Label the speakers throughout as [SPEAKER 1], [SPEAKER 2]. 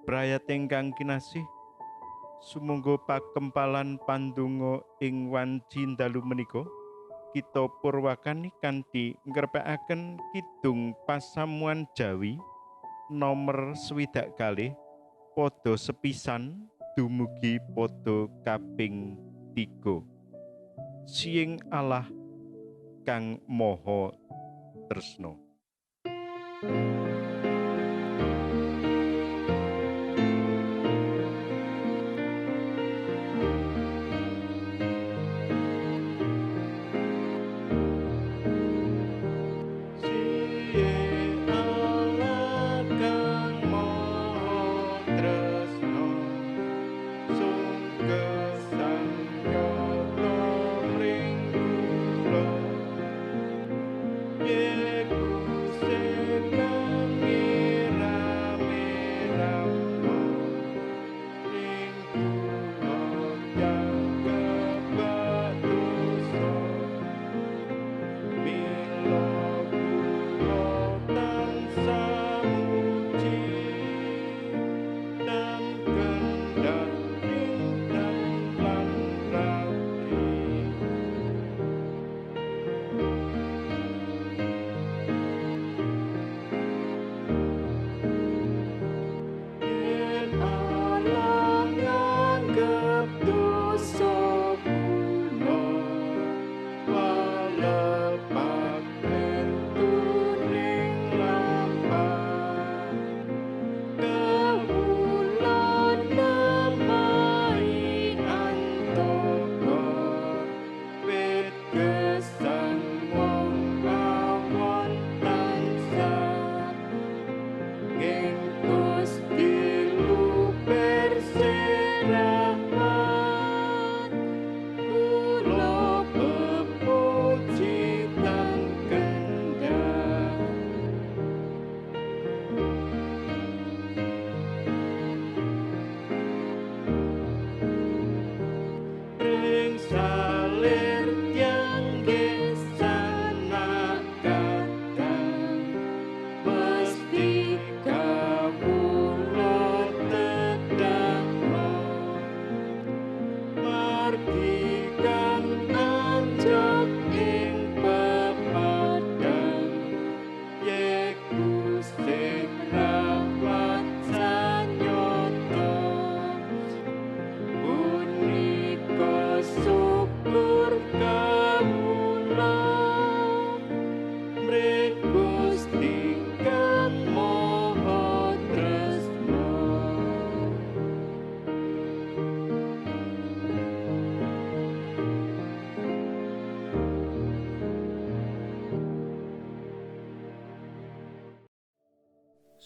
[SPEAKER 1] Brayat ingkang kinasih, sumangga pakempalan pandonga ing wanci dalu menika kita purwakani kanthi ngrepekaken kidung pasamuan Jawi nomor 60 padha sepisan dumugi padha kaping 3. Siing Allah kang Maha Tresna.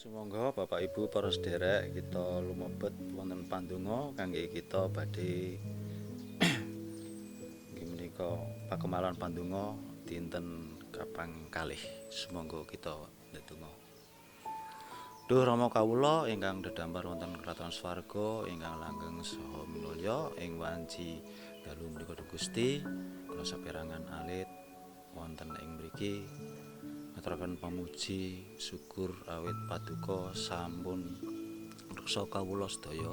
[SPEAKER 2] Sumangga Bapak Ibu para sedherek kita lumebet wonten pandonga kangge kita badhe inggih menika pakemalan pandonga dinten kaping kalih. Sumangga kita ndedonga. Duh Rama kawula ingkang dedambar wonten kraton swarga ingkang langgeng saha minulya ing wanci dalu menika Gusti kula saperangan alit wonten ing mriki ngaturaken pamuji syukur awit paduka sampun ngreksa kawula sedaya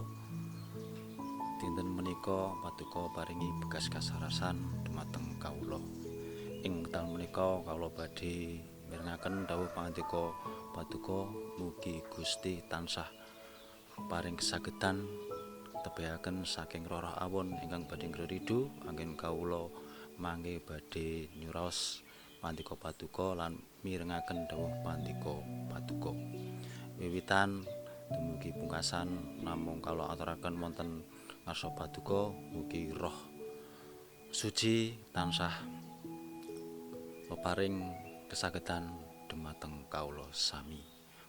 [SPEAKER 2] dinten menika paduka paringi bekas kasarasan dumateng kawula ing wekdal menika kawula badhe mirengaken dawuh pangandika paduka mugi Gusti tansah paring kesagedan tebehaken saking roh awon ingkang badhe ngridu anggen kawula mangke badhe nyuraos pandika paduka lan mirengaken dawuh pandika paduka. Wiwitan dumugi pungkasan namung kala aturaken wonten ngarsa paduka mugi roh suci tansah peparing kesagedan dumateng kawula sami.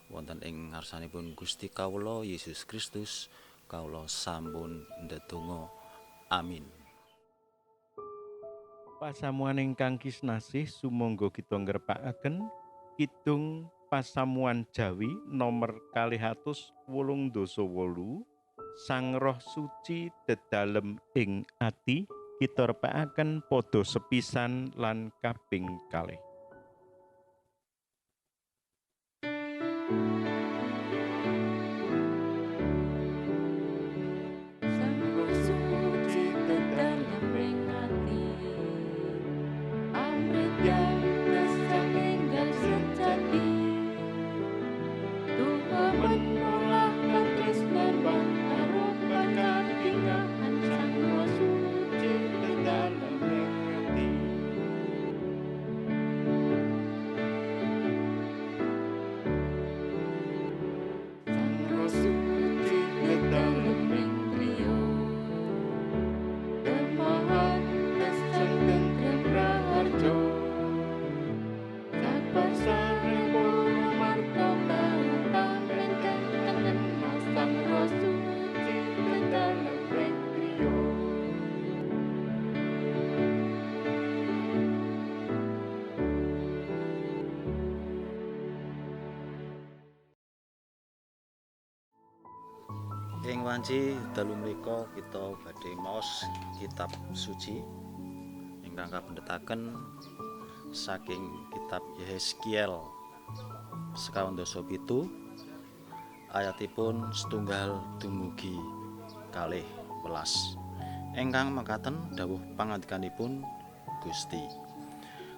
[SPEAKER 2] Wonten ing ngarsanipun Gusti kawula Yesus Kristus kawula sampun ndedonga. Amin.
[SPEAKER 1] Pasamuan ingkang kisnasih sumangga kita ngrepakaken kidung pasamuan Jawi nomor 288 Sang Roh Suci dedalem ing ati kita repakaken padha sepisan lan kaping kalih.
[SPEAKER 2] Ing wanci dalu mrika kita badhe maos kitab suci ingkang kapendhetaken saking kitab Yeskiel 27 ayatipun 1 dumugi 12 ingkang mekaten dawuh pangandikanipun Gusti.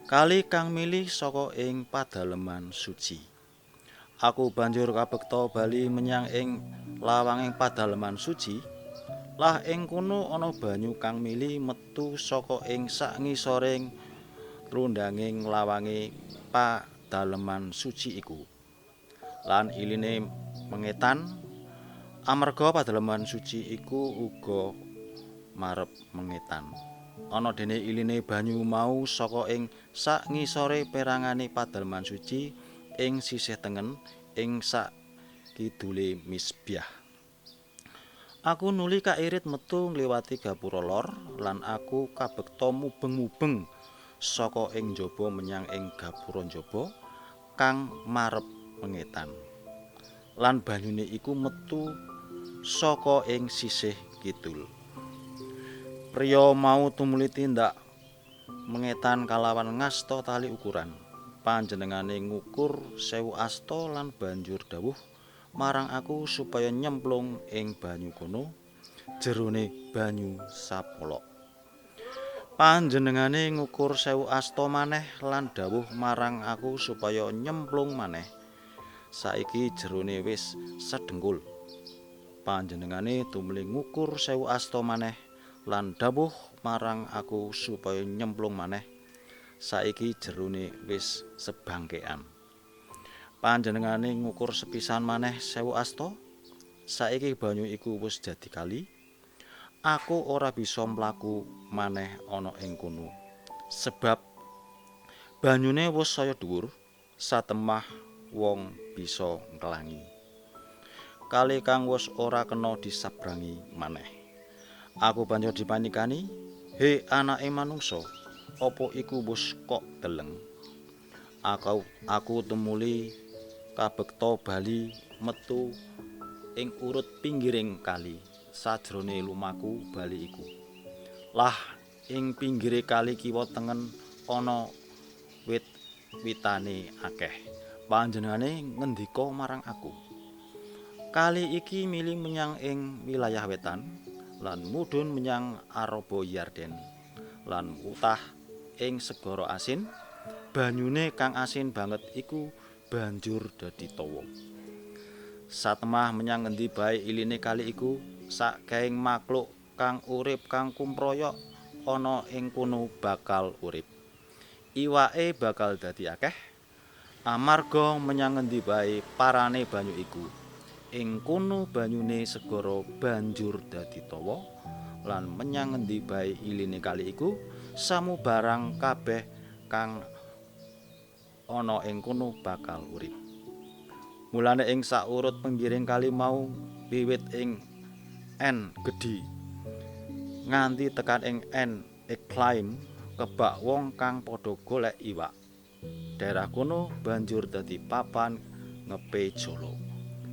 [SPEAKER 2] Kali kang milih saka ing padaleman suci. Aku banjur kabekta bali menyang ing lawanging padaleman suci. Lah ing kono ana banyu kang mili metu saka ing sakngisoring rundanging lawange padaleman suci iku. Lan iline mengetan amarga padaleman suci iku uga marep mengetan. Ana dene iline banyu mau saka ing sakngisore perangane padaleman suci ing sisih tengen ing sak kidule misbah. Aku nuli kairit metu ngliwati gapura lor lan aku kabekta mubeng-mubeng saka ing njaba menyang ing gapura njaba kang marep mengetan. Lan banyune iku metu saka ing sisih kidul. Priya mau tumuli tindak mengetan kalawan ngasta tali ukuran. Panjenengane ngukur 1000 asta lan banjur dawuh marang aku supaya nyemplung ing banyu kono jerone banyu sapolok. Panjenengane ngukur 1000 asta maneh lan dawuh marang aku supaya nyemplung maneh. Saiki jerone wis sedengkul. Panjenengane tumuli ngukur 1000 asta maneh lan dawuh marang aku supaya nyemplung maneh. Saiki jerone wis sebangkean. Panjenengane ngukur sepisan maneh 1000 asta. Saiki banyu iku wis dadi kali. Aku ora bisa mlaku maneh ana ing kono. Sebab banyune wis saya dhuwur, satemah wong bisa nglangi. Kali kang wis ora kena disabrangi maneh. Aku banjur dipanikani, "He anake manungsa, apa iku wis kok deleng?" Aku tumuli kabekta bali metu ing urut pinggiring kali sajrone lumaku bali iku. Lah ing pinggire kali kiwa tengen ana wit-witane akeh. Panjenengane ngendika marang aku, "Kali iki mili menyang ing wilayah wetan lan mudhun menyang Araba Yarden lan utah ing segara asin." Banyune kang asin banget iku banjur dadi tawa. Satemah menyang ngendi bae iline kali iku, sakgaing makhluk kang urip kang kumproyok ana ing kono bakal urip. Iwake bakal dadi akeh amarga menyang ngendi bae parane banyu iku. Ing kono banyune segara banjur dadi tawa lan menyang ngendi bae iline kali iku samubarang kabeh kang ana ing kono bakal urip. Mulane ing saurut penggiring kali mau wiwit ing En Gedhi nganti tekan ing En Eklaim kebak wong kang padha golek iwak. Daerah kono banjur dadi papan ngepe jala.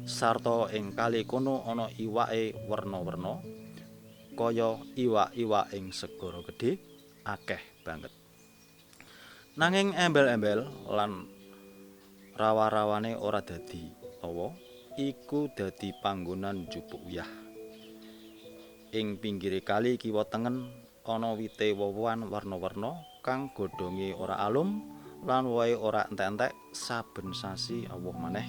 [SPEAKER 2] Sarta ing kali kono ana iwake werna-werna kaya iwak-iwak ing segara gedhe akeh banget. Nanging embel-embel lan rawa-rawane ora dadi tawa, iku dadi panggonan njupuk uyah. Ing pinggire kali kiwa tengen ana wite wowoan warna-warna kang godhonge ora alum lan wohe ora entek-entek saben sasi Allah maneh.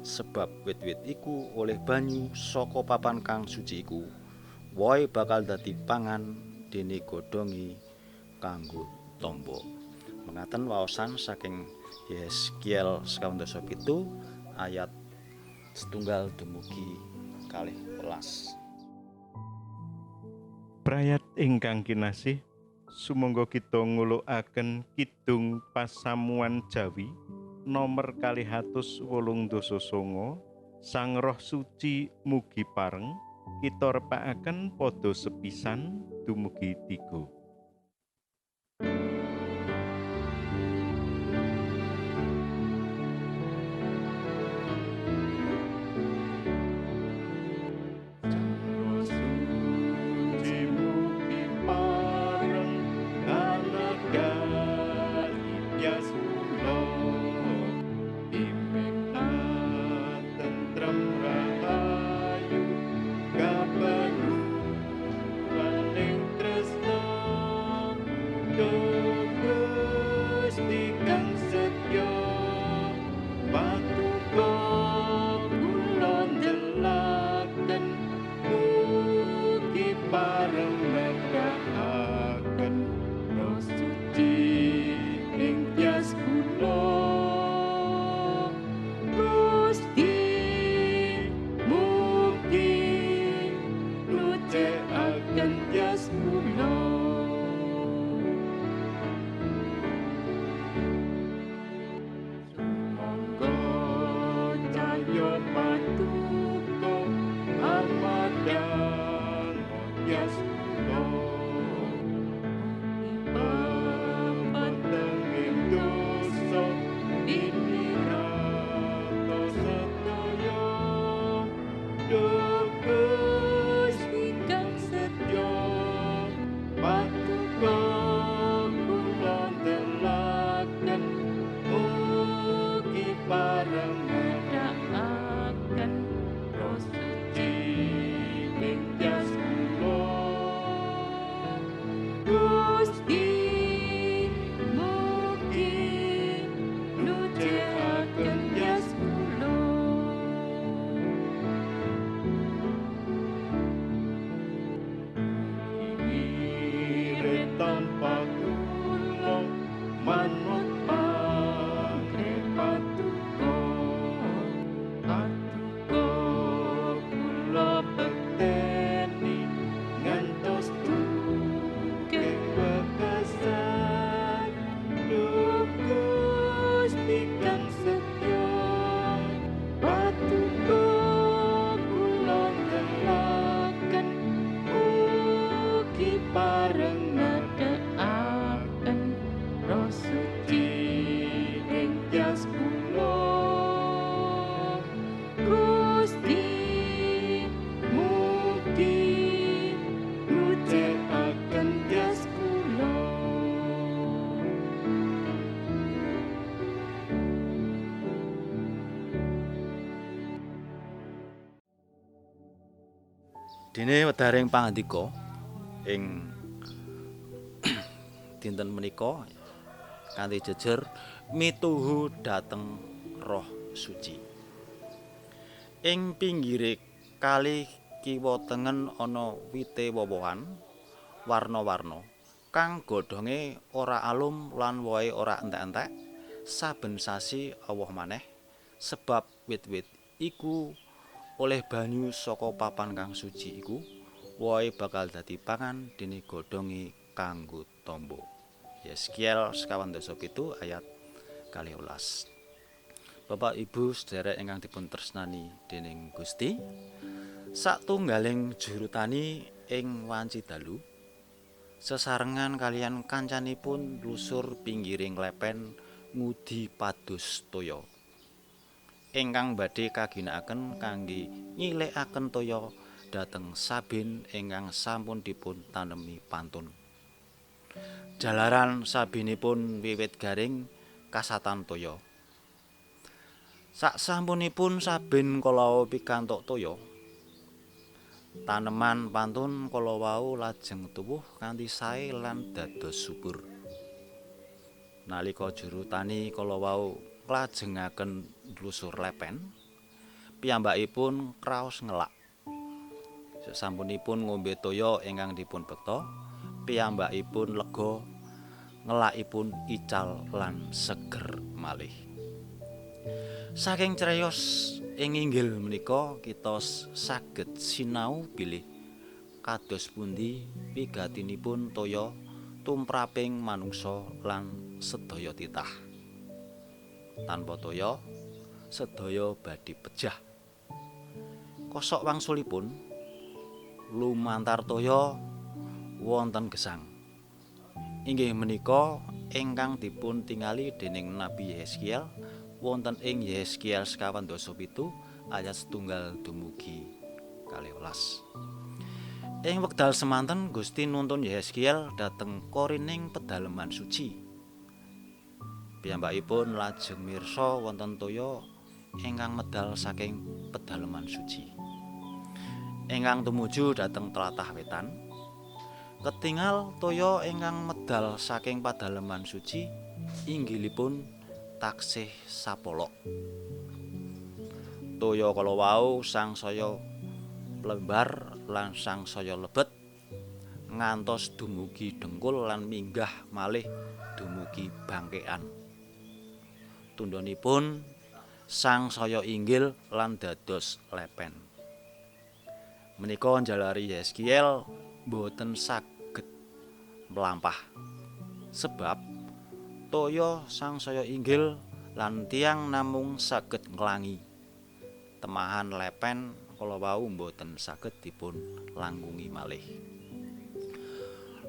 [SPEAKER 2] Sebab wit-wit iku oleh banyu saka papan kang suci iku, wohe bakal dadi pangan dene godhonge kanggo tamba. Mengaten waosan saking Yeskiel 27 ayat 1 dumugi 12.
[SPEAKER 1] Prayat ingkang kinasih, sumangga kita ngulukaken kidung pasamuan Jawi nomor 289 Sang Roh Suci mugi pareng kita repakaken padha sepisan dumugi 3. suci ing jas kula Gusti mugi nucikaken jas kula Irit tanpa kula manut pangre patuko kula bekteni ngantos duke wekasan Gusti kang setya patuko kula ndelaken ugi pareng ngadekaken roh suci ing jas kula Gusti mugi nucikaken jas kula
[SPEAKER 2] Dene wedaring pangandika ing dinten menika kanthi jejer mituhu dhateng roh suci. Ing pinggire kali kiwa tengen ana wite wowohan warna-warna kang godhonge ora alum lan wohe ora entek-entek saben sasi Allah maneh sebab wit-wit iku oleh banyu saka papan kang suci iku wohe bakal dadi pangan dene godhonge kanggo tombo. Yeskiel 57 ayat 12. Bapak Ibu sedherek ingkang dipun tresnani dening Gusti, satunggaling juru tani ing wanci dalu sesarengan kalian kancanipun lusur pinggiring lepen ngudi padus toya ingkang badhe kaginakaken kangge nyilekaken toya dhateng sabin ingkang sampun dipun tanemi pantun. Jalaran sabinipun wiwit garing kasatan toya. Saksampunipun sabin kala pikantuk toya, taneman pantun kala wau lajeng tuwuh kanthi sae lan dados subur. Nalika juru tani kala wau nglajengaken lusur lepen, piyambakipun kraos ngelak. Sasampunipun ngombe toya ingkang dipun bekta, piyambakipun lega, ngelakipun ical lan seger malih. Saking criyos ing inggil menika kita saged sinau bilih kados pundi wigatinipun toya tumraping manungsa lan sedaya titah. Tanpa toya sedaya badhe pejah. Kosok wangsulipun lumantar toya wonten gesang. Inggih menika ingkang dipun tingali dening Nabi Yeskiel wonten ing Yeskiel 57 ayat 1 dumugi 12. Ing wekdal semanten Gusti nuntun Yeskiel dhateng korining pedalaman suci. Piyambakipun lajeng mirsa wonten toya ingkang medal saking pedalaman suci. Ingkang tumuju dhateng tlatah wetan. Ketingal toya ingkang medal saking pedalaman suci inggilipun taksih sapolok. Toya kala wau sangsaya lembar lan sangsaya lebet ngantos dumugi dengkul lan minggah malih dumugi bangkekan. Tundhonipun sangsaya inggil lan dados lepen. Menika njalari Yeskiel boten saged mlampah sebab toya sangsaya inggil lan tiyang namung saged nglangi. Temahan lepen kala wau boten saged dipun langkungi malih.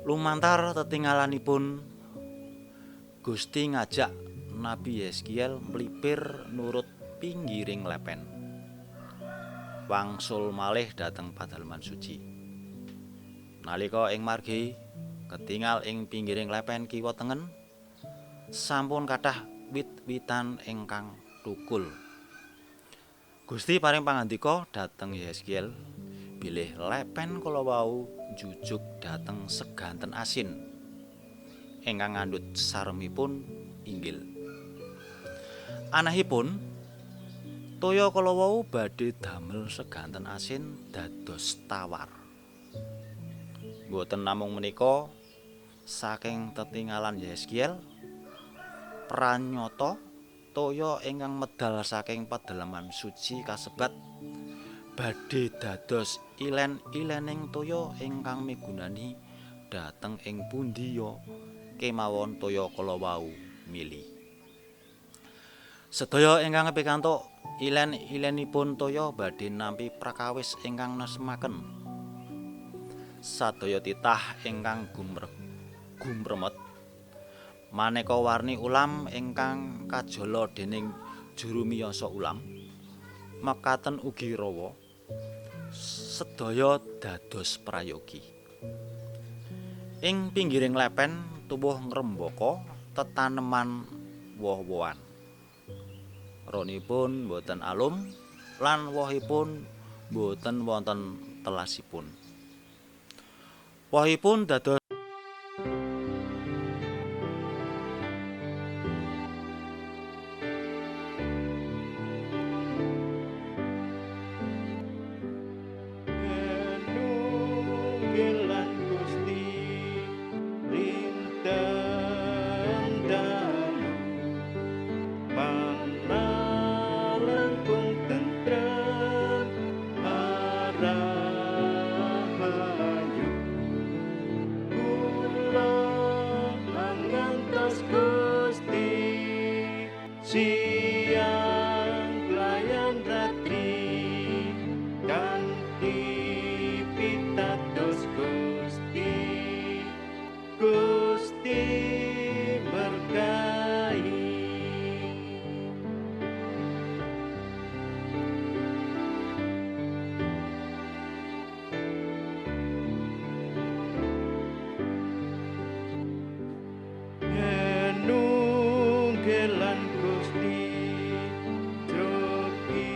[SPEAKER 2] Lumantar tetinggalanipun Gusti ngajak Nabi Yeskiel mlipir nurut pinggiring lepen. Wangsul malih dhateng padalaman suci. Nalika ing margi ketingal ing pinggiring lepen kiwa tengen sampun kathah wit-witan ingkang thukul. Gusti paring pangandika dhateng Yeskiel, bilih lepen kala wau njujuk dhateng seganten asin ingkang ngandhut saremipun inggil. Anehipun toya kala wau badhe damel seganten asin dados tawar. Boten namung menika, saking tetinggalan Yeskiel pranyata toya ingkang medal saking pedalaman suci kasebat badhe dados ilen-ilening toya ingkang migunani dhateng ing pundi ya kemawon toya kala wau mili. Sedaya ingkang pikantuk ilen-ilenipun toya badhe nampi prakawis ingkang nesmaken. Sadaya titah ingkang gumremet maneka warni ulam ingkang kajala dening juru miyasa ulam, mekaten ugi rawa sedaya dados prayogi. Ing pinggiring lepen tuwuh ngrembaka tetaneman woh-wohan. Ronipun boten alum lan wohipun boten wonten telasipun. Wohipun dados
[SPEAKER 1] Nunggelan Gusti rinten dalu manalengkung tentrem arahayu kula mangantos Gusti siang pelayan ratri kanthi pitados Gusti Gusti berkahi. Nunggelan Gusti Joginoto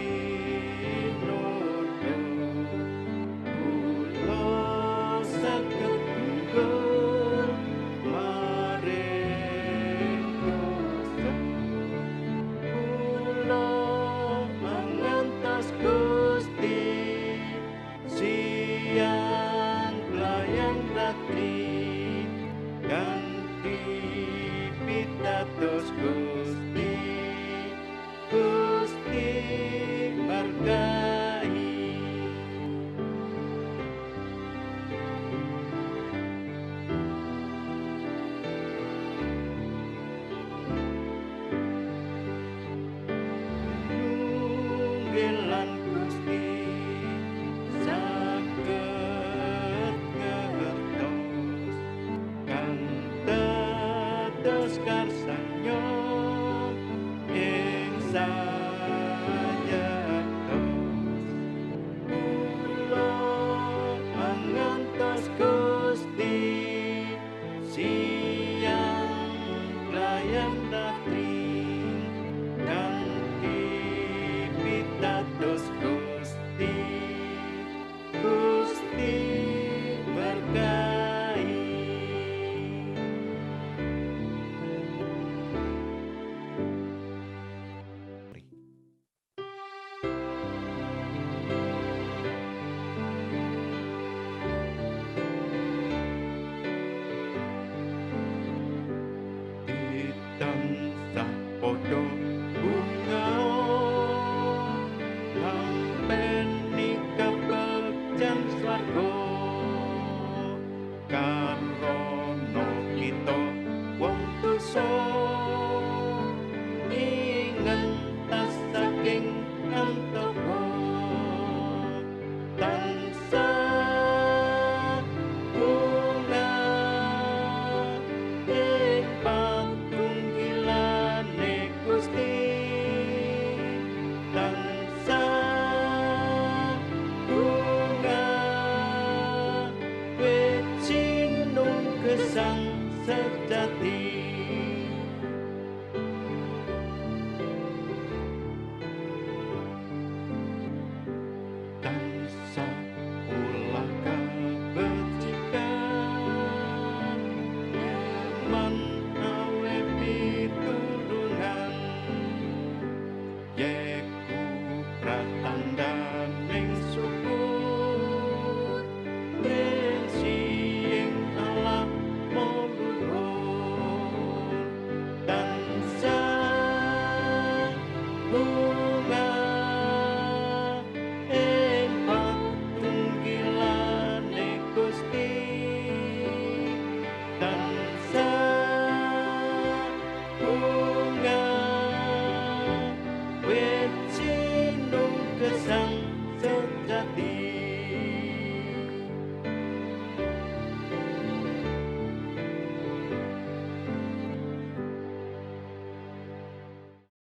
[SPEAKER 1] rati